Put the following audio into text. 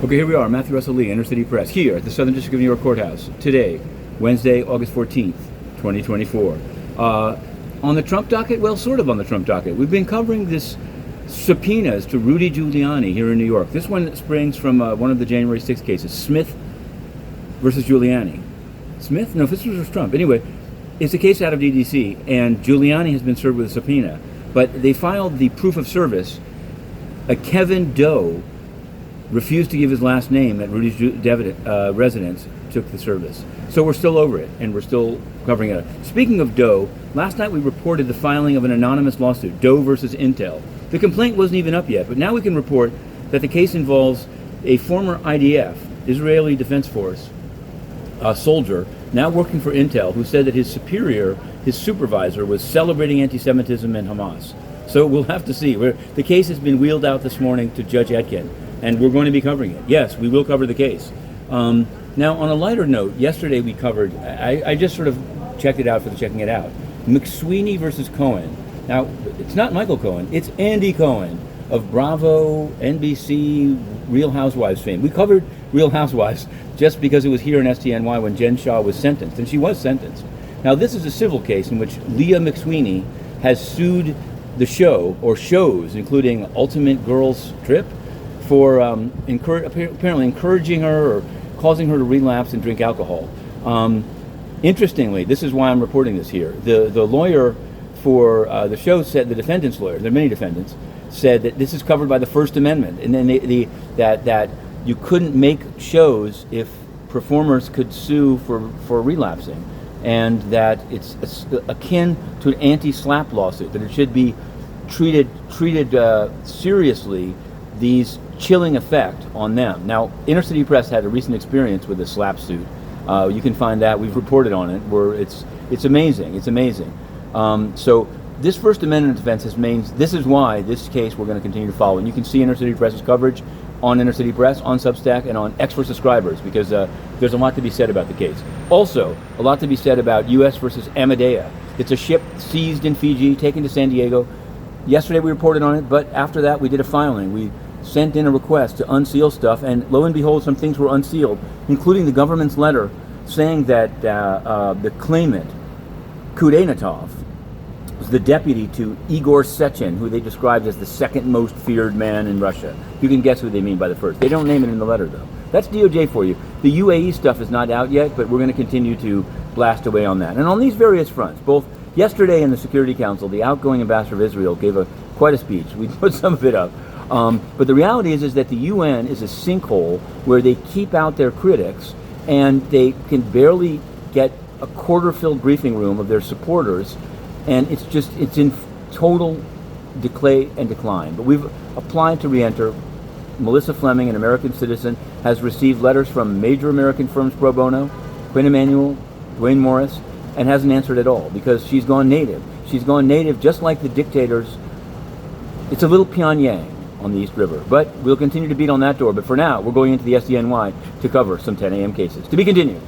Okay, here we are, Matthew Russell Lee, Inner City Press, here at the Southern District of New York Courthouse, today, Wednesday, August 14th, 2024. On the Trump docket? Well, sort of on the Trump docket. We've been covering this subpoenas to Rudy Giuliani here in New York. This one springs from one of the January 6th cases, Smith versus Giuliani. Smith? No, this was Trump. Anyway, it's a case out of DDC, and Giuliani has been served with a subpoena. But they filed the proof of service. A Kevin Doe refused to give his last name at Rudy's residence, took the service. So we're still over it, and we're still covering it. Speaking of Doe, last night we reported the filing of an anonymous lawsuit, Doe versus Intel. The complaint wasn't even up yet, but now we can report that the case involves a former IDF, Israeli Defense Force, soldier, now working for Intel, who said that his superior, his supervisor, was celebrating anti-Semitism and Hamas. So we'll have to see. The case has been wheeled out this morning to Judge Etkin, and we're going to be covering it. Yes, we will cover the case. Now, on a lighter note, yesterday we covered, I just sort of checked it out for the checking it out, McSweeney versus Cohen. Now, it's not Michael Cohen, it's Andy Cohen of Bravo, NBC, Real Housewives fame. We covered Real Housewives just because it was here in SDNY when Jen Shah was sentenced, and she was sentenced. Now, this is a civil case in which Leah McSweeney has sued the show, or shows, including Ultimate Girls Trip, for apparently encouraging her or causing her to relapse and drink alcohol. Interestingly, this is why I'm reporting this here. The lawyer for the show said, the defendant's lawyer, there are many defendants, said that this is covered by the First Amendment, and then that you couldn't make shows if performers could sue for relapsing, and that it's akin to an anti-SLAPP lawsuit, that it should be treated seriously, these chilling effect on them. Now, Inner City Press had a recent experience with a SLAPP suit. You can find that. We've reported on it, where it's amazing. It's amazing. So this First Amendment defense this is why this case we're going to continue to follow. And you can see Inner City Press's coverage on Inner City Press, on Substack, and on X for subscribers, because there's a lot to be said about the case. Also, a lot to be said about U.S. versus Amadea. It's a ship seized in Fiji, taken to San Diego. Yesterday we reported on it, but after that we did a filing. We sent in a request to unseal stuff, and lo and behold, some things were unsealed, including the government's letter saying that the claimant, Kudenatov, was the deputy to Igor Sechin, who they described as the second most feared man in Russia. You can guess who they mean by the first. They don't name it in the letter, though. That's DOJ for you. The UAE stuff is not out yet, but we're going to continue to blast away on that. And on these various fronts, both yesterday in the Security Council, the outgoing ambassador of Israel gave quite a speech. We put some of it up. But the reality is that the UN is a sinkhole where they keep out their critics, and they can barely get a quarter-filled briefing room of their supporters, and it's in total decay and decline. But we've applied to re-enter. Melissa Fleming, an American citizen, has received letters from major American firms pro bono, Quinn Emanuel, Dwayne Morris, and hasn't answered at all because she's gone native. She's gone native just like the dictators. It's a little Pyongyang on the East River. But we'll continue to beat on that door. But for now, we're going into the SDNY to cover some 10 a.m. cases. To be continued.